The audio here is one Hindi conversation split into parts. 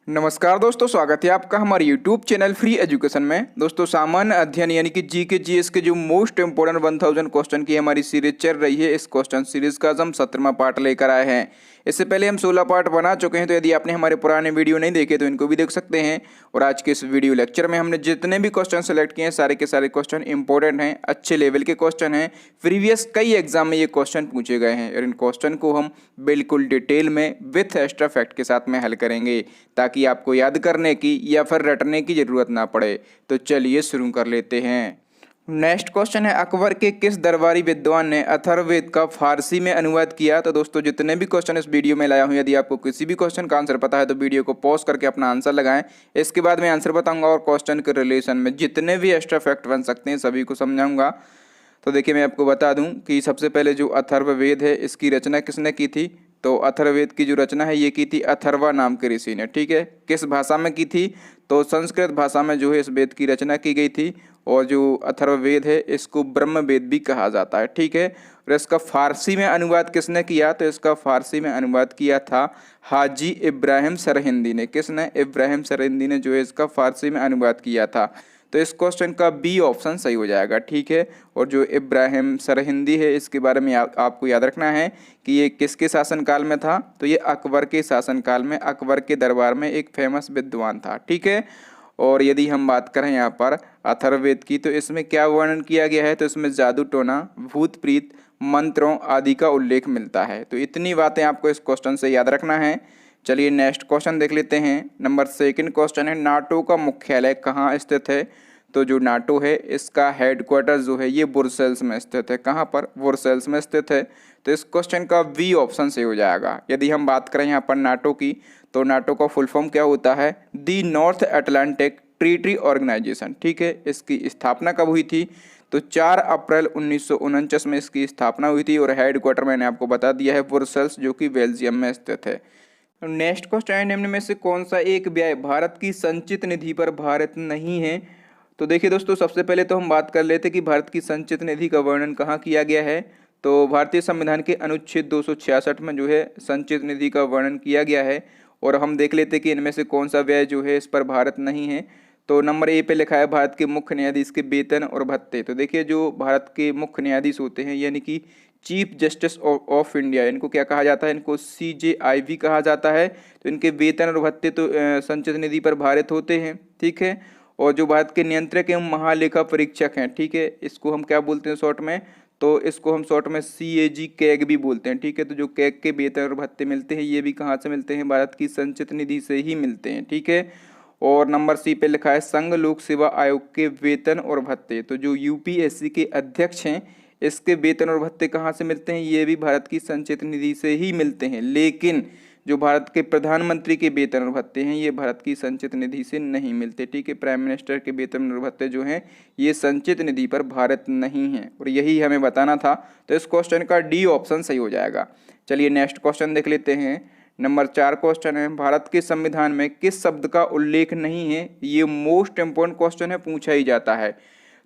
नमस्कार दोस्तों, स्वागत है आपका हमारे यूट्यूब चैनल फ्री एजुकेशन में। दोस्तों, सामान्य अध्ययन यानी कि जीके जीएस के जो मोस्ट इंपोर्टेंट 1000 क्वेश्चन की हमारी सीरीज चल रही है, इस क्वेश्चन सीरीज का आज हम 17वां पार्ट लेकर आए हैं। इससे पहले हम 16 पार्ट बना चुके हैं, तो यदि आपने हमारे पुराने वीडियो नहीं देखे तो इनको भी देख सकते हैं। और आज के इस वीडियो लेक्चर में हमने जितने भी क्वेश्चन सेलेक्ट किए हैं सारे के सारे क्वेश्चन इंपॉर्टेंट हैं, अच्छे लेवल के क्वेश्चन हैं। प्रीवियस कई एग्जाम में ये क्वेश्चन पूछे गए हैं और इन क्वेश्चन को हम बिल्कुल डिटेल में विथ एक्स्ट्रा फैक्ट के साथ में हल करेंगे, ताकि आपको याद करने की या फिर रटने की जरूरत ना पड़े। तो चलिए शुरू कर लेते हैं। नेक्स्ट क्वेश्चन है, अकबर के किस दरबारी विद्वान ने अथर्ववेद का फारसी में अनुवाद किया? तो दोस्तों, जितने भी क्वेश्चन इस वीडियो में लाया हूं, यदि आपको किसी भी क्वेश्चन का आंसर पता है तो वीडियो को पॉज करके अपना आंसर लगाएं। इसके बाद मैं आंसर बताऊंगा और क्वेश्चन के रिलेशन में जितने भी एक्स्ट्रा फैक्ट बन सकते हैं सभी को समझाऊंगा। तो देखिए, मैं आपको बता दूं कि सबसे पहले जो अथर्ववेद है, इसकी रचना किसने की थी? तो अथर्ववेद की जो रचना है ये की थी अथर्वा नाम के ऋषि ने। ठीक है, किस भाषा में की थी? तो संस्कृत भाषा में जो है इस वेद की रचना की गई थी। और जो अथर्ववेद है इसको ब्रह्म वेद भी कहा जाता है। ठीक है, और इसका फारसी में अनुवाद किसने किया? तो इसका फारसी में अनुवाद किया था हाजी इब्राहिम सरहिंदी ने। किसने? इब्राहिम सरहिंदी ने जो है इसका फारसी में अनुवाद किया था। तो इस क्वेश्चन का बी ऑप्शन सही हो जाएगा। ठीक है, और जो इब्राहिम सरहिंदी है इसके बारे में आपको याद रखना है कि ये किसके शासनकाल में था? तो ये अकबर के शासनकाल में, अकबर के दरबार में एक फेमस विद्वान था। ठीक है, और यदि हम बात करें यहाँ पर अथर्ववेद की, तो इसमें क्या वर्णन किया गया है? तो इसमें जादू टोना, भूत प्रीत, मंत्रों आदि का उल्लेख मिलता है। तो इतनी बातें आपको इस क्वेश्चन से याद रखना है। चलिए नेक्स्ट क्वेश्चन देख लेते हैं। नंबर सेकंड क्वेश्चन है, नाटो का मुख्यालय कहाँ स्थित है? तो जो नाटो है इसका हेडक्वार्टर जो है ये ब्रुसेल्स में स्थित है। कहाँ पर? ब्रुसेल्स में स्थित है। तो इस क्वेश्चन का बी ऑप्शन से हो जाएगा। यदि हम बात करें यहाँ पर नाटो की, तो नाटो का फुल फॉर्म क्या होता है? The north Atlantic treaty organisation. ठीक है, इसकी स्थापना कब हुई थी? तो 4 अप्रैल 1949 में इसकी स्थापना हुई थी और हेडक्वार्टर मैंने आपको बता दिया है ब्रुसेल्स, जो कि बेल्जियम में स्थित है। नेक्स्ट क्वेश्चन है, निम्न में से कौन सा एक व्यय भारत की संचित निधि पर भारत नहीं है? तो देखिए दोस्तों, सबसे पहले तो हम बात कर लेते कि भारत की संचित निधि का वर्णन कहाँ किया गया है। तो भारतीय संविधान के अनुच्छेद 266 में जो है संचित निधि का वर्णन किया गया है। और हम देख लेते कि इनमें से कौन सा व्यय जो है इस पर भारत नहीं है। तो नंबर ए पे लिखा है भारत के मुख्य न्यायाधीश के वेतन और भत्ते। तो देखिए, जो भारत के मुख्य न्यायाधीश होते हैं यानी कि चीफ जस्टिस ऑफ इंडिया, इनको क्या कहा जाता है? इनको CJIV कहा जाता है। तो इनके वेतन और भत्ते तो संचित निधि पर भारित होते हैं। ठीक है, और जो भारत के नियंत्रक एवं महालेखा परीक्षक हैं, ठीक है, इसको हम क्या बोलते हैं शॉर्ट में? तो इसको हम शॉर्ट में CAG कैग भी बोलते हैं। ठीक है, तो जो कैग के वेतन और भत्ते मिलते हैं ये भी कहाँ से मिलते हैं? भारत की संचित निधि से ही मिलते हैं। ठीक है, और नंबर सी पे लिखा है संघ लोक सेवा आयोग के वेतन और भत्ते। तो जो UPSC के अध्यक्ष हैं इसके वेतन और भत्ते कहाँ से मिलते हैं? ये भी भारत की संचित निधि से ही मिलते हैं। लेकिन जो भारत के प्रधानमंत्री के वेतन और भत्ते हैं ये भारत की संचित निधि से नहीं मिलते। ठीक है, प्राइम मिनिस्टर के वेतन और भत्ते जो हैं ये संचित निधि पर भारत नहीं है, और यही हमें बताना था। तो इस क्वेश्चन का डी ऑप्शन सही हो जाएगा। चलिए नेक्स्ट क्वेश्चन देख लेते हैं। नंबर 4 क्वेश्चन है, भारत के संविधान में किस शब्द का उल्लेख नहीं है? ये मोस्ट इंपोर्टेंट क्वेश्चन है, पूछा ही जाता है।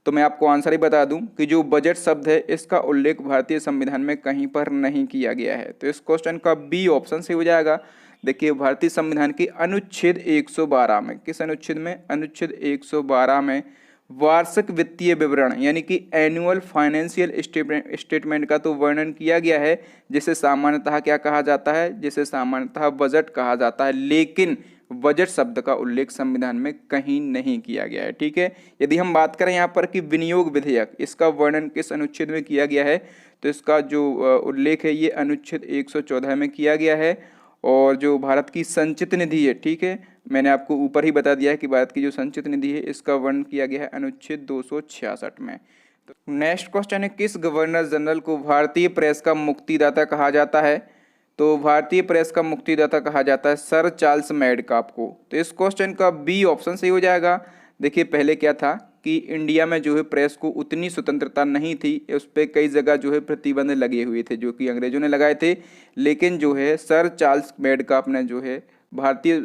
तो मैं आपको आंसर ही बता दूं कि जो बजट शब्द है इसका उल्लेख भारतीय संविधान में कहीं पर नहीं किया गया है। तो इस क्वेश्चन का बी ऑप्शन से हो जाएगा। देखिए, भारतीय संविधान के अनुच्छेद 112 में, किस अनुच्छेद में? अनुच्छेद 112 में वार्षिक वित्तीय विवरण यानी कि एनुअल फाइनेंशियल स्टेटमेंट का तो वर्णन किया गया है, जिसे सामान्यतः क्या कहा जाता है? जिसे सामान्यतः बजट कहा जाता है। लेकिन बजट शब्द का उल्लेख संविधान में कहीं नहीं किया गया है। ठीक है, यदि हम बात करें यहाँ पर कि विनियोग विधेयक, इसका वर्णन किस अनुच्छेद में किया गया है? तो इसका जो उल्लेख है ये अनुच्छेद 114 में किया गया है। और जो भारत की संचित निधि है, ठीक है, मैंने आपको ऊपर ही बता दिया है कि भारत की जो संचित निधि है इसका वर्णन किया गया है अनुच्छेद 266 में। तो नेक्स्ट क्वेश्चन है, किस गवर्नर जनरल को भारतीय प्रेस का मुक्तिदाता कहा जाता है? तो भारतीय प्रेस का मुक्तिदाता कहा जाता है सर चार्ल्स मेडकाफ को। तो इस क्वेश्चन का बी ऑप्शन सही हो जाएगा। देखिए, पहले क्या था कि इंडिया में जो है प्रेस को उतनी स्वतंत्रता नहीं थी, उस पर कई जगह जो है प्रतिबंध लगे हुए थे जो कि अंग्रेजों ने लगाए थे। लेकिन जो है सर चार्ल्स मेडकाफ ने जो है भारतीय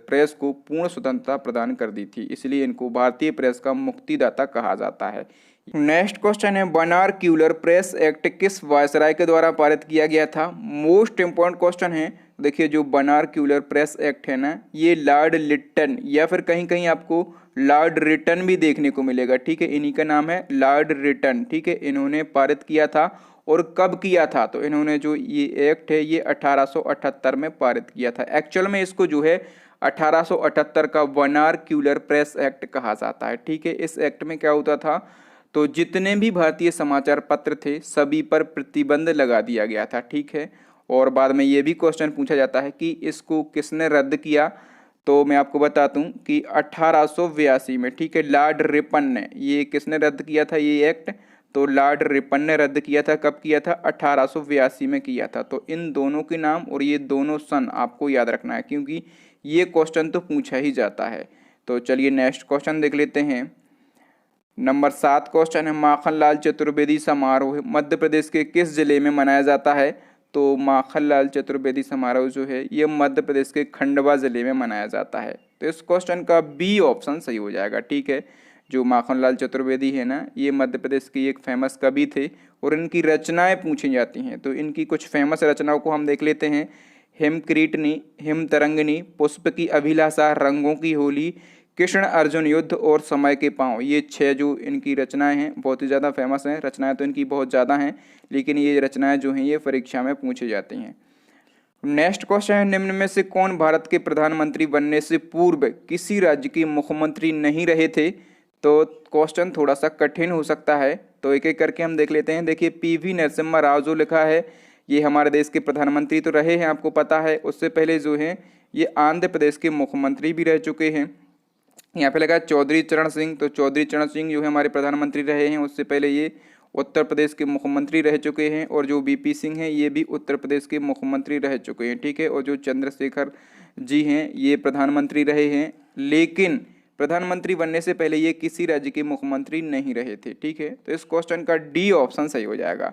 प्रेस को पूर्ण स्वतंत्रता प्रदान कर दी थी, इसलिए इनको भारतीय प्रेस का मुक्तिदाता कहा जाता है। नेक्स्ट क्वेश्चन है, बनार-क्यूलर प्रेस एक्ट किस वायसराय के द्वारा पारित किया गया था? मोस्ट इंपॉर्टेंट क्वेश्चन है। देखिए जो बनारक्यूलर प्रेस एक्ट है ना, ये लॉर्ड लिट्टन या फिर कहीं कहीं आपको लॉर्ड रिटन भी देखने को मिलेगा, ठीक है। इन्हीं का नाम है लॉर्ड रिटन, ठीक है। इन्होंने पारित किया था और कब किया था, तो इन्होंने जो ये एक्ट है ये 1878 में पारित किया था। एक्चुअल में इसको जो है 1878 का वर्नाक्यूलर प्रेस एक्ट कहा जाता है, ठीक है। इस एक्ट में क्या होता था, तो जितने भी भारतीय समाचार पत्र थे सभी पर प्रतिबंध लगा दिया गया था, ठीक है। और बाद में ये भी क्वेश्चन पूछा जाता है कि इसको किसने रद्द किया, तो मैं आपको बता दूं कि 1882 में, ठीक है, लॉर्ड रिपन ने, ये किसने रद्द किया था ये एक्ट, तो लॉर्ड रिपन ने रद्द किया था। कब किया था, 1882 में किया था। तो इन दोनों के नाम और ये दोनों सन आपको याद रखना है, क्योंकि ये क्वेश्चन तो पूछा ही जाता है। तो चलिए नेक्स्ट क्वेश्चन देख लेते हैं। नंबर 7 क्वेश्चन है, माखनलाल चतुर्वेदी समारोह मध्य प्रदेश के किस जिले में मनाया जाता है, तो माखनलाल चतुर्वेदी समारोह जो है ये मध्य प्रदेश के खंडवा जिले में मनाया जाता है। तो इस क्वेश्चन का बी ऑप्शन सही हो जाएगा, ठीक है। जो माखनलाल चतुर्वेदी है ना, ये मध्य प्रदेश की एक फेमस कवि थे और इनकी रचनाएं पूछी जाती हैं। तो इनकी कुछ फेमस रचनाओं को हम देख लेते हैं। हिमक्रीटनी, हिमतरंगिनी, पुष्प की अभिलाषा, रंगों की होली, कृष्ण अर्जुन युद्ध और समय के पांव, ये 6 जो इनकी रचनाएं हैं बहुत ही ज़्यादा फेमस हैं। रचनाएं तो इनकी बहुत ज़्यादा हैं, लेकिन ये रचनाएं जो हैं ये परीक्षा में पूछी जाती हैं। नेक्स्ट क्वेश्चन है, निम्न में से कौन भारत के प्रधानमंत्री बनने से पूर्व किसी राज्य के मुख्यमंत्री नहीं रहे थे, तो क्वेश्चन थोड़ा सा कठिन हो सकता है, तो एक एक करके हम देख लेते हैं। देखिए पीवी नरसिम्हा राव जो लिखा है, ये हमारे देश के प्रधानमंत्री तो रहे हैं, आपको पता है। उससे पहले जो हैं ये आंध्र प्रदेश के मुख्यमंत्री भी रह चुके हैं। यहाँ पे लगा है चौधरी चरण सिंह, तो चौधरी चरण सिंह जो है हमारे प्रधानमंत्री रहे हैं। उससे पहले ये उत्तर प्रदेश के मुख्यमंत्री रह चुके हैं। और जो बीपी सिंह हैं ये भी उत्तर प्रदेश के मुख्यमंत्री रह चुके हैं, ठीक है। और जो चंद्रशेखर जी हैं ये प्रधानमंत्री रहे हैं, लेकिन प्रधानमंत्री बनने से पहले ये किसी राज्य के मुख्यमंत्री नहीं रहे थे, ठीक है। तो इस क्वेश्चन का डी ऑप्शन सही हो जाएगा।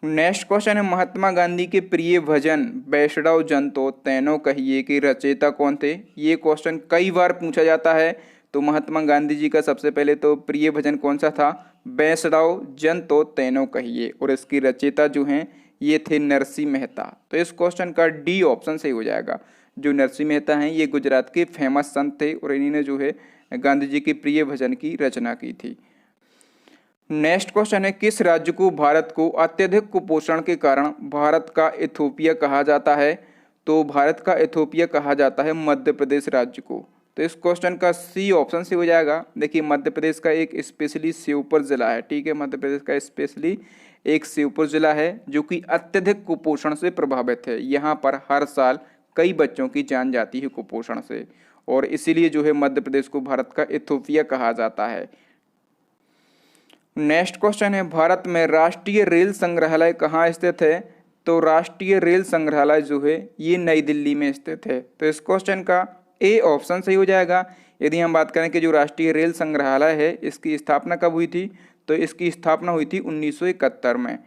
नेक्स्ट क्वेश्चन है, महात्मा गांधी के प्रिय भजन वैष्णव जन तो तैनो कहिए के रचयिता कौन थे। ये क्वेश्चन कई बार पूछा जाता है। तो महात्मा गांधी जी का सबसे पहले तो प्रिय भजन कौन सा था, वैष्णव जन तो तैनो कहिए, और इसकी रचयिता जो हैं ये थे नरसिंह मेहता। तो इस क्वेश्चन का डी ऑप्शन सही हो जाएगा। जो नरसिंह मेहता हैं ये गुजरात के फेमस संत थे और इन्हीं ने जो है गांधी जी के प्रिय भजन की रचना की थी। नेक्स्ट क्वेश्चन है, किस राज्य को भारत को अत्यधिक कुपोषण के कारण भारत का इथोपिया कहा जाता है, तो भारत का इथोपिया कहा जाता है मध्य प्रदेश राज्य को। तो इस क्वेश्चन का सी ऑप्शन से हो जाएगा। देखिए मध्य प्रदेश का एक स्पेशली श्योपुर जिला है, ठीक है। मध्य प्रदेश का स्पेशली एक श्योपुर जिला है जो कि अत्यधिक कुपोषण से प्रभावित है। यहाँ पर हर साल कई बच्चों की जान जाती है कुपोषण से, और इसीलिए जो है मध्य प्रदेश को भारत का इथोपिया कहा जाता है। नेक्स्ट क्वेश्चन है, भारत में राष्ट्रीय रेल संग्रहालय कहाँ स्थित है, तो राष्ट्रीय रेल संग्रहालय जो है ये नई दिल्ली में स्थित है। तो इस क्वेश्चन का ए ऑप्शन सही हो जाएगा। यदि हम बात करें कि जो राष्ट्रीय रेल संग्रहालय है इसकी स्थापना कब हुई थी, तो इसकी स्थापना हुई थी 1971 में।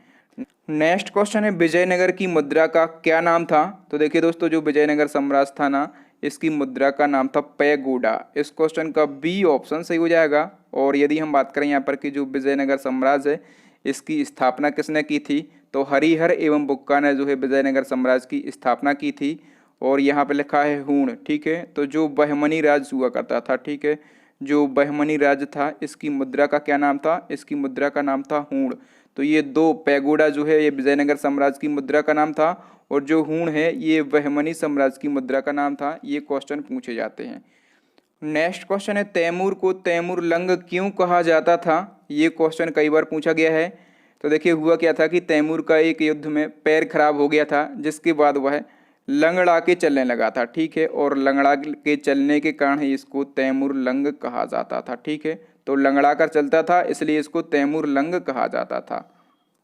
नेक्स्ट क्वेश्चन है, विजयनगर की मुद्रा का क्या नाम था, तो देखिए दोस्तों जो विजयनगर साम्राज्य था ना, इसकी मुद्रा का नाम था पैगोडा। इस क्वेश्चन का बी ऑप्शन सही हो जाएगा। और यदि हम बात करें यहाँ पर कि जो विजयनगर साम्राज्य है इसकी स्थापना किसने की थी, तो हरिहर एवं बुक्का ने जो है विजयनगर साम्राज्य की स्थापना की थी। और यहाँ पे लिखा है हूण, ठीक है। तो जो बहमनी राज हुआ करता था, ठीक है, जो बहमनी राज था इसकी मुद्रा का क्या नाम था, इसकी मुद्रा का नाम था हूण। तो ये दो, पैगोडा जो है ये विजयनगर साम्राज्य की मुद्रा का नाम था और जो हूण है ये बहमनी साम्राज्य की मुद्रा का नाम था। ये क्वेश्चन पूछे जाते हैं। नेक्स्ट क्वेश्चन है, तैमूर को तैमूर लंग क्यों कहा जाता था, ये क्वेश्चन कई बार पूछा गया है। तो देखिए हुआ क्या था कि तैमूर का एक युद्ध में पैर खराब हो गया था, जिसके बाद वह लंगड़ा के चलने लगा था, ठीक है। और लंगड़ा के चलने के कारण ही इसको तैमूर लंग कहा जाता था, ठीक है। तो लंगड़ा कर चलता था इसलिए इसको तैमूर लंग कहा जाता था।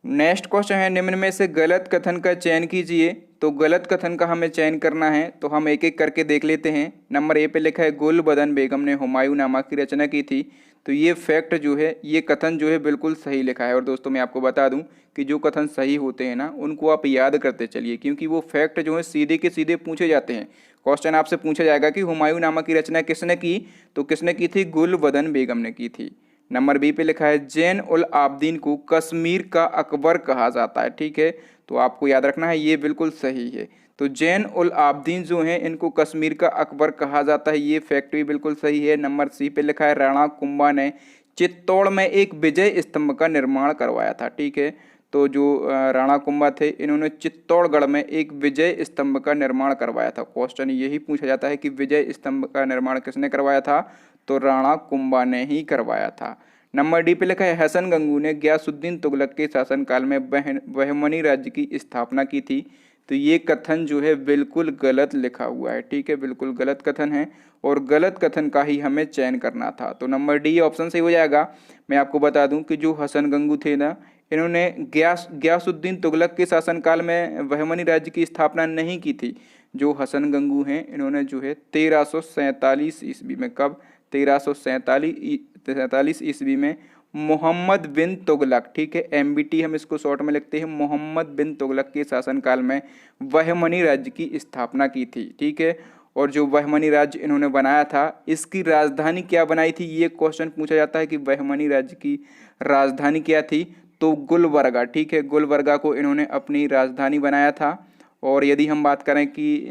नेक्स्ट क्वेश्चन है, निम्न में से गलत कथन का चयन कीजिए। तो गलत कथन का हमें चयन करना है, तो हम एक एक करके देख लेते हैं। नंबर ए पे लिखा है, गुलबदन बेगम ने हुमायूंनामा की रचना की थी। तो ये फैक्ट जो है, ये कथन जो है बिल्कुल सही लिखा है। और दोस्तों मैं आपको बता दूं कि जो कथन सही होते हैं ना उनको आप याद करते चलिए, क्योंकि वो फैक्ट जो है सीधे के सीधे पूछे जाते हैं। क्वेश्चन आपसे पूछा जाएगा कि हुमायूंनामा की रचना किसने की, तो किसने की थी, गुलबदन बेगम ने की थी। नंबर बी पे लिखा है, जैन उल आबदीन को कश्मीर का अकबर कहा जाता है, ठीक है। तो आपको याद रखना है ये बिल्कुल सही है। तो जैन उल आबदीन जो हैं इनको कश्मीर का अकबर कहा जाता है, ये फैक्ट भी बिल्कुल सही है। नंबर सी पे लिखा है राणा कुंभा ने चित्तौड़ में एक विजय स्तंभ का निर्माण करवाया था। ठीक है, तो जो राणा कुंभा थे इन्होंने चित्तौड़गढ़ में एक विजय स्तंभ का निर्माण करवाया था। क्वेश्चन यही पूछा जाता है कि विजय स्तंभ का निर्माण किसने करवाया था, तो राणा कुंभा ने ही करवाया था। नंबर डी पे लिखा है हसन गंगू ने गयासुद्दीन तुगलक के शासनकाल में बहमनी राज्य की स्थापना की थी। तो ये कथन जो है बिल्कुल गलत लिखा हुआ है। ठीक है, बिल्कुल गलत कथन है और गलत कथन का ही हमें चयन करना था। तो नंबर डी ऑप्शन सही हो जाएगा। मैं आपको बता दूं कि जो हसन गंगू थे ना, इन्होंने गयासुद्दीन तुगलक के शासनकाल में बहमनी राज्य की स्थापना नहीं की थी। जो हसन गंगू हैं इन्होंने जो है 1347 ईस्वी में, कब, 1347 ईस्वी में मोहम्मद बिन तुगलक, ठीक है, एमबीटी हम इसको शॉर्ट में लिखते हैं, मोहम्मद बिन तुगलक के शासनकाल में बहमनी राज्य की स्थापना की थी। ठीक है, और जो बहमनी राज्य इन्होंने बनाया था इसकी राजधानी क्या बनाई थी, ये क्वेश्चन पूछा जाता है कि बहमनी राज्य की राजधानी क्या थी, तो गुलबर्गा। ठीक है, गुलबर्गा को इन्होंने अपनी राजधानी बनाया था। और यदि हम बात करें कि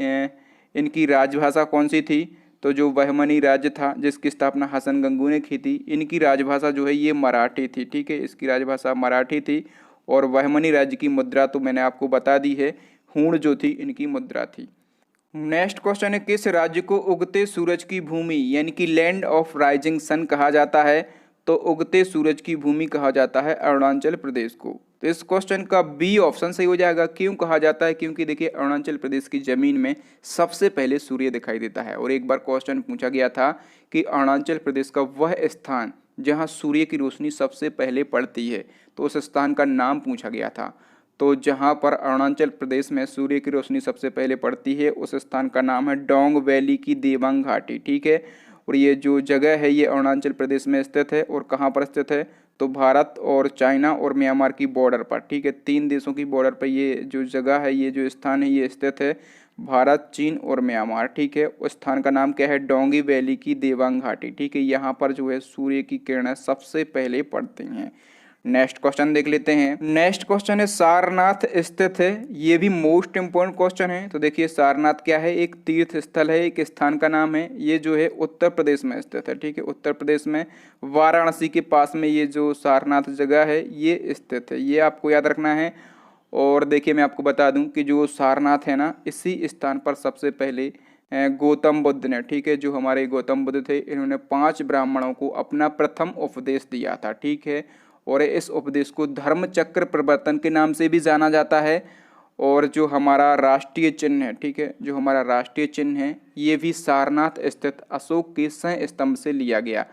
इनकी राजभाषा कौन सी थी, तो जो बहमनी राज्य था जिसकी स्थापना हसन गंगू ने की थी, इनकी राजभाषा जो है ये मराठी थी। ठीक है, इसकी राजभाषा मराठी थी। और बहमनी राज्य की मुद्रा तो मैंने आपको बता दी है, हूण जो थी इनकी मुद्रा थी। नेक्स्ट क्वेश्चन है किस राज्य को उगते सूरज की भूमि यानी कि लैंड ऑफ राइजिंग सन कहा जाता है, तो उगते सूरज की भूमि कहा जाता है अरुणाचल प्रदेश को। तो इस क्वेश्चन का बी ऑप्शन सही हो जाएगा। क्यों कहा जाता है, क्योंकि देखिए अरुणाचल प्रदेश की जमीन में सबसे पहले सूर्य दिखाई देता है। और एक बार क्वेश्चन पूछा गया था कि अरुणाचल प्रदेश का वह स्थान जहां सूर्य की रोशनी सबसे पहले पड़ती है, तो उस स्थान का नाम पूछा गया था। तो जहां पर अरुणाचल प्रदेश में सूर्य की रोशनी सबसे पहले पड़ती है उस स्थान का नाम है डोंग वैली की देवांग घाटी। ठीक है, और ये जो जगह है ये अरुणाचल प्रदेश में स्थित है। और कहाँ पर स्थित है, तो भारत और चाइना और म्यांमार की बॉर्डर पर। ठीक है, 3 देशों की बॉर्डर पर ये जो जगह है, ये जो स्थान है ये स्थित है, भारत, चीन और म्यांमार। ठीक है, उस स्थान का नाम क्या है, डोंगी वैली की देवांग घाटी। ठीक है, यहाँ पर जो है सूर्य की किरणें सबसे पहले पड़ती हैं। नेक्स्ट क्वेश्चन देख लेते हैं। नेक्स्ट क्वेश्चन है सारनाथ स्थित है, ये भी मोस्ट इंपोर्टेंट क्वेश्चन है। तो देखिए सारनाथ क्या है, एक तीर्थ स्थल है, एक स्थान का नाम है। ये जो है उत्तर प्रदेश में स्थित है। ठीक है, उत्तर प्रदेश में वाराणसी के पास में ये जो सारनाथ जगह है ये स्थित है, ये आपको याद रखना है। और देखिए मैं आपको बता दूं कि जो सारनाथ है ना, इसी स्थान पर सबसे पहले गौतम बुद्ध ने, ठीक है, जो हमारे गौतम बुद्ध थे, इन्होंने 5 ब्राह्मणों को अपना प्रथम उपदेश दिया था। ठीक है, और इस उपदेश को धर्म चक्र प्रवर्तन के नाम से भी जाना जाता है। और जो हमारा राष्ट्रीय चिन्ह है, ठीक है, जो हमारा राष्ट्रीय चिन्ह है ये भी सारनाथ स्थित अशोक के सह स्तंभ से लिया गया।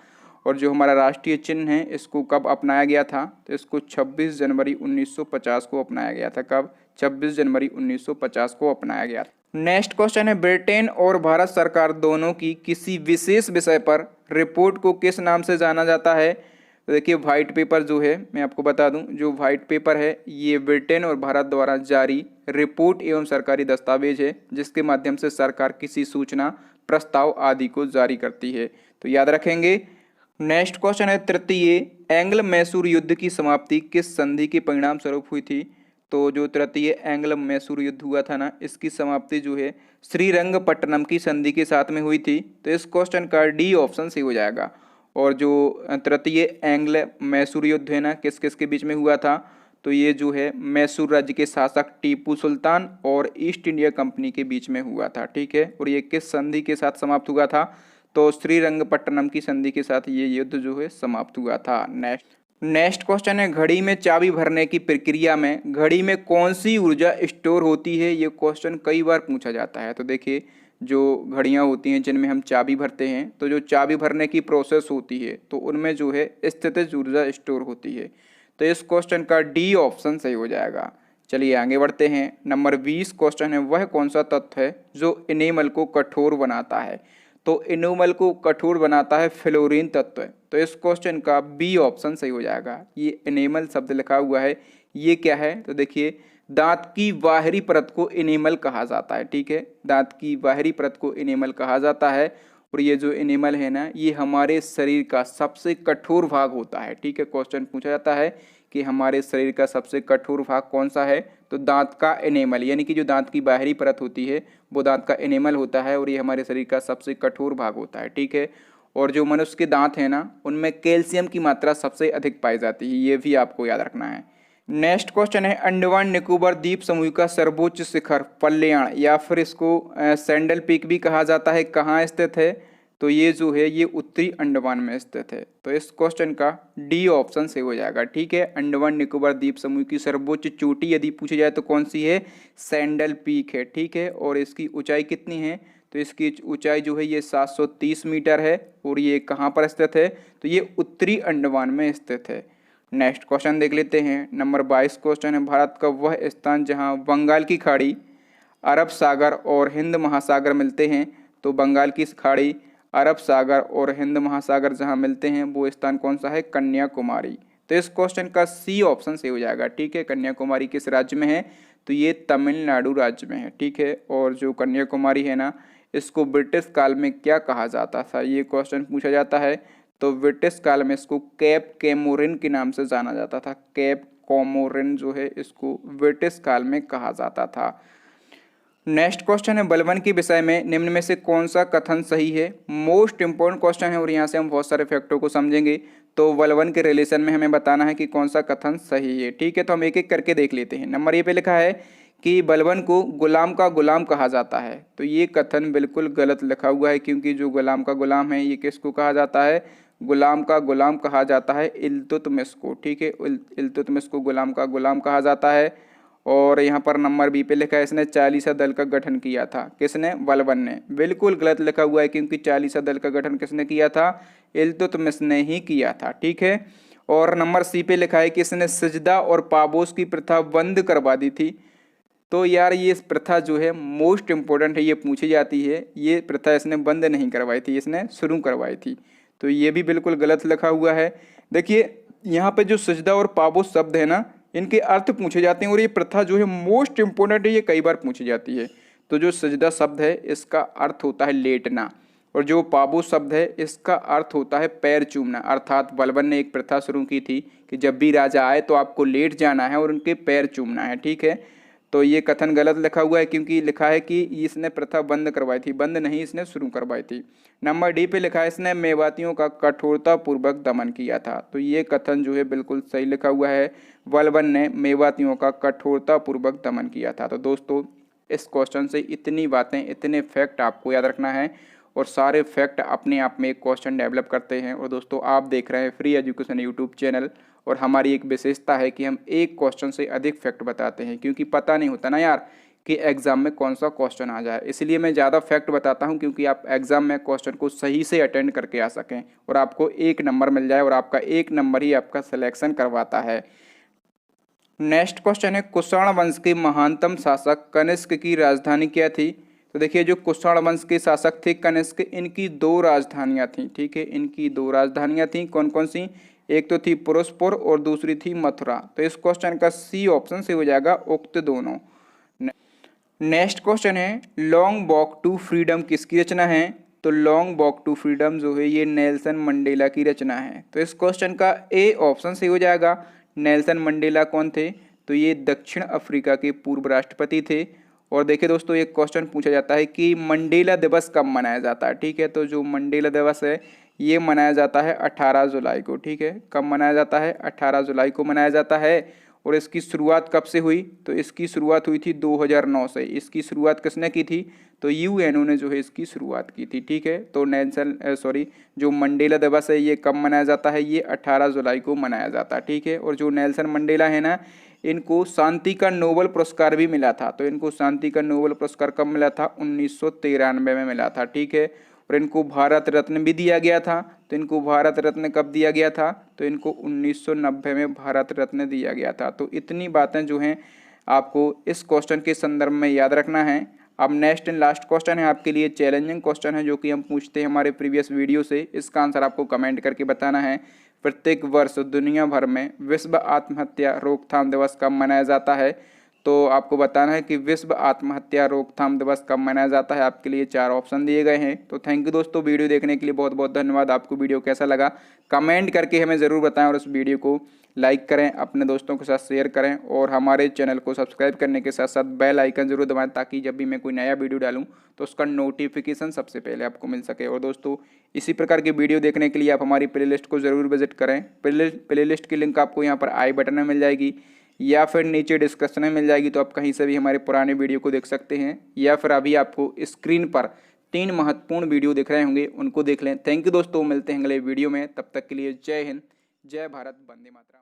और जो हमारा राष्ट्रीय चिन्ह है इसको कब अपनाया गया था, तो इसको 26 जनवरी 1950 को अपनाया गया था। कब, 26 जनवरी 1950 को अपनाया गया था। नेक्स्ट क्वेश्चन है ब्रिटेन और भारत सरकार दोनों की किसी विशेष विषय पर रिपोर्ट को किस नाम से जाना जाता है। तो देखिए व्हाइट पेपर जो है, मैं आपको बता दूं, जो व्हाइट पेपर है ये ब्रिटेन और भारत द्वारा जारी रिपोर्ट एवं सरकारी दस्तावेज है, जिसके माध्यम से सरकार किसी सूचना, प्रस्ताव आदि को जारी करती है। तो याद रखेंगे। नेक्स्ट क्वेश्चन है तृतीय एंग्ल मैसूर युद्ध की समाप्ति किस संधि के परिणाम स्वरूप हुई थी। तो जो तृतीय एंग्ल मैसूर युद्ध हुआ था ना, इसकी समाप्ति जो है श्रीरंगपट्टनम की संधि के साथ में हुई थी। तो इस क्वेश्चन का डी ऑप्शन सही हो जाएगा। और जो तृतीय एंग्ल मैसूर युद्ध है ना, किस किस के बीच में हुआ था, तो ये जो है मैसूर राज्य के शासक टीपू सुल्तान और ईस्ट इंडिया कंपनी के बीच में हुआ था। ठीक है, और ये किस संधि के साथ समाप्त हुआ था, तो श्रीरंगपट्टनम की संधि के साथ ये युद्ध जो है समाप्त हुआ था। नेक्स्ट क्वेश्चन है घड़ी में चाबी भरने की प्रक्रिया में घड़ी में कौन सी ऊर्जा स्टोर होती है, ये क्वेश्चन कई बार पूछा जाता है। तो देखिए जो घड़ियाँ होती हैं जिनमें हम चाबी भरते हैं, तो जो चाबी भरने की प्रोसेस होती है तो उनमें जो है स्थितिज ऊर्जा स्टोर होती है। तो इस क्वेश्चन का डी ऑप्शन सही हो जाएगा। चलिए आगे बढ़ते हैं। नंबर 20 क्वेश्चन है वह कौन सा तत्व है जो इनेमल को कठोर बनाता है। तो इनेमल को कठोर बनाता है फ्लोरीन तत्व। तो इस क्वेश्चन का बी ऑप्शन सही हो जाएगा। ये इनेमल शब्द लिखा हुआ है, ये क्या है, तो देखिए दांत की बाहरी परत को इनेमल कहा जाता है। ठीक है, दांत की बाहरी परत को इनेमल कहा जाता है। और ये जो इनेमल है ना, ये हमारे शरीर का सबसे कठोर भाग होता है। ठीक है, क्वेश्चन पूछा जाता है कि हमारे शरीर का सबसे कठोर भाग कौन सा है, तो दांत का एनेमल, यानी कि जो दांत की बाहरी परत होती है वो दांत का एनेमल होता है और ये हमारे शरीर का सबसे कठोर भाग होता है, ठीक है। और जो मनुष्य के दांत हैं ना, उनमें कैल्शियम की मात्रा सबसे अधिक पाई जाती है, ये भी आपको याद रखना है। नेक्स्ट क्वेश्चन है, अंडमान निकोबार द्वीप समूह का सर्वोच्च शिखर पल्याण या फिर इसको सैंडल पीक भी कहा जाता है, कहाँ स्थित है, तो ये जो है ये उत्तरी अंडमान में स्थित है। तो इस क्वेश्चन का डी ऑप्शन से हो जाएगा, ठीक है। अंडमान निकोबार द्वीप समूह की सर्वोच्च चोटी यदि पूछी जाए तो कौन सी है, सैंडल पीक है, ठीक है। और इसकी ऊंचाई कितनी है, तो इसकी ऊंचाई जो है ये 730 मीटर है और ये कहाँ पर स्थित है, तो ये उत्तरी अंडमान में स्थित है। नेक्स्ट क्वेश्चन देख लेते हैं। नंबर 22 क्वेश्चन है, भारत का वह स्थान जहाँ बंगाल की खाड़ी, अरब सागर और हिंद महासागर मिलते हैं, तो बंगाल की खाड़ी, अरब सागर और हिंद महासागर जहाँ मिलते हैं वो स्थान कौन सा है, कन्याकुमारी। तो इस क्वेश्चन का सी ऑप्शन से हो जाएगा, ठीक है। कन्याकुमारी किस राज्य में है, तो ये तमिलनाडु राज्य में है, ठीक है। और जो कन्याकुमारी है ना, इसको ब्रिटिश काल में क्या कहा जाता था, ये क्वेश्चन पूछा जाता है। तो ब्रिटिश काल में इसको कैप कैमोरिन के नाम से जाना जाता था। कैप कोमोरिन जो है इसको ब्रिटिश काल में कहा जाता था। नेक्स्ट क्वेश्चन है, बलवन के विषय में निम्न में से कौन सा कथन सही है। मोस्ट इंपॉर्टेंट क्वेश्चन है और यहाँ से हम बहुत सारे फैक्टों को समझेंगे। तो बलवन के रिलेशन में हमें बताना है कि कौन सा कथन सही है, ठीक है। तो हम एक एक करके देख लेते हैं। नंबर ए पे लिखा है कि बलवन को गुलाम का गुलाम कहा जाता है, तो ये कथन बिल्कुल गलत लिखा हुआ है, क्योंकि जो गुलाम का गुलाम है ये किसको कहा जाता है, गुलाम का गुलाम कहा जाता है इल्तुतमिश को, ठीक है। इल्तुतमिश को गुलाम का गुलाम कहा जाता है। और यहाँ पर नंबर बी पे लिखा है, इसने 40 दल का गठन किया था, किसने, बलबन ने। बिल्कुल गलत लिखा हुआ है, क्योंकि 40 दल का गठन किसने किया था, इल्तुतमिश ने ही किया था, ठीक है। और नंबर सी पे लिखा है कि इसने सजदा और पाबोस की प्रथा बंद करवा दी थी। तो यार ये प्रथा जो है मोस्ट इम्पोर्टेंट है, ये पूछी जाती है। ये प्रथा इसने बंद नहीं करवाई थी, इसने शुरू करवाई थी। तो ये भी बिल्कुल गलत लिखा हुआ है। देखिए यहाँ पे जो सजदा और पाबोस शब्द है ना, इनके अर्थ पूछे जाते हैं और ये प्रथा जो है मोस्ट इम्पोर्टेंट है, ये कई बार पूछी जाती है। तो जो सजदा शब्द है इसका अर्थ होता है लेटना, और जो पाबोस शब्द है इसका अर्थ होता है पैर चूमना। अर्थात बलबन ने एक प्रथा शुरू की थी कि जब भी राजा आए तो आपको लेट जाना है और उनके पैर चूमना है, ठीक है। तो ये कथन गलत लिखा हुआ है, क्योंकि लिखा है कि इसने प्रथा बंद करवाई थी, बंद नहीं इसने शुरू करवाई थी। नंबर डी पे लिखा है, इसने मेवातियों का कठोरतापूर्वक दमन किया था। तो ये कथन जो है बिल्कुल सही लिखा हुआ है, बलबन ने मेवातियों का कठोरतापूर्वक दमन किया था। तो दोस्तों इस क्वेश्चन से इतनी बातें, इतने फैक्ट आपको याद रखना है, और सारे फैक्ट अपने आप में एक क्वेश्चन डेवलप करते हैं। और दोस्तों आप देख रहे हैं फ्री एजुकेशन यूट्यूब चैनल, और हमारी एक विशेषता है कि हम एक क्वेश्चन से अधिक फैक्ट बताते हैं, क्योंकि पता नहीं होता ना यार कि एग्जाम में कौन सा क्वेश्चन आ जाए। इसलिए मैं ज़्यादा फैक्ट बताता हूं, क्योंकि आप एग्जाम में क्वेश्चन को सही से अटेंड करके आ सकें और आपको 1 नंबर मिल जाए, और आपका 1 नंबर ही आपका सिलेक्शन करवाता है। नेक्स्ट क्वेश्चन है, कुषाण वंश के महानतम शासक कनिष्क की राजधानी क्या थी। तो देखिए जो कुषाण वंश के शासक थे कनिष्क, इनकी 2 राजधानियाँ थीं, ठीक है। इनकी 2 राजधानियाँ थीं, कौन कौन सी, एक तो थी पुरुषपुर और दूसरी थी मथुरा। तो इस क्वेश्चन का सी ऑप्शन से हो जाएगा उक्त दोनों। नेक्स्ट क्वेश्चन है, लॉन्ग वॉक टू फ्रीडम किसकी रचना है। तो लॉन्ग वॉक टू फ्रीडम जो है ये नेल्सन मंडेला की रचना है। तो इस क्वेश्चन का ए ऑप्शन से हो जाएगा। नेल्सन मंडेला कौन थे, तो ये दक्षिण अफ्रीका के पूर्व राष्ट्रपति थे। और देखिए दोस्तों एक क्वेश्चन पूछा जाता है कि मंडेला दिवस कब मनाया जाता है, ठीक है। तो जो मंडेला दिवस है ये मनाया जाता है 18 जुलाई को, ठीक है। कब मनाया जाता है, 18 जुलाई को मनाया जाता है। और इसकी शुरुआत कब से हुई, तो इसकी शुरुआत हुई थी 2009 से। इसकी शुरुआत किसने की थी, तो यूएनओ ने जो है इसकी शुरुआत की थी, ठीक है। तो जो मंडेला दिवस है ये कब मनाया जाता है, ये 18 जुलाई को मनाया जाता है, ठीक है। और जो नेल्सन मंडेला है ना, इनको शांति का नोबेल पुरस्कार भी मिला था। तो इनको शांति का नोबेल पुरस्कार कब मिला था, 1993 में मिला था, ठीक है। और इनको भारत रत्न भी दिया गया था। तो इनको भारत रत्न कब दिया गया था, तो इनको 1990 में भारत रत्न दिया गया था। तो इतनी बातें जो हैं आपको इस क्वेश्चन के संदर्भ में याद रखना है। अब नेक्स्ट एंड लास्ट क्वेश्चन है आपके लिए, चैलेंजिंग क्वेश्चन है जो कि हम पूछते हैं हमारे प्रीवियस वीडियो से। इसका आंसर आपको कमेंट करके बताना है। प्रत्येक वर्ष दुनिया भर में विश्व आत्महत्या रोकथाम दिवस कब मनाया जाता है। तो आपको बताना है कि विश्व आत्महत्या रोकथाम दिवस कब मनाया जाता है। आपके लिए 4 ऑप्शन दिए गए हैं। तो थैंक यू दोस्तों, वीडियो देखने के लिए बहुत बहुत धन्यवाद। आपको वीडियो कैसा लगा कमेंट करके हमें ज़रूर बताएं और इस वीडियो को लाइक करें, अपने दोस्तों के साथ शेयर करें और हमारे चैनल को सब्सक्राइब करने के साथ साथ बेल आइकन जरूर दबाएं ताकि जब भी मैं कोई नया वीडियो डालूं तो उसका नोटिफिकेशन सबसे पहले आपको मिल सके। और दोस्तों, इसी प्रकार की वीडियो देखने के लिए आप हमारी प्लेलिस्ट को ज़रूर विजिट करें। प्लेलिस्ट की लिंक आपको यहाँ पर आई बटन में मिल जाएगी या फिर नीचे डिस्क्रिप्शन में मिल जाएगी। तो आप कहीं से भी हमारे पुराने वीडियो को देख सकते हैं या फिर अभी आपको स्क्रीन पर 3 महत्वपूर्ण वीडियो दिख रहे होंगे, उनको देख लें। थैंक यू दोस्तों, मिलते हैं अगले वीडियो में। तब तक के लिए जय हिंद, जय भारत, वंदे मातरम।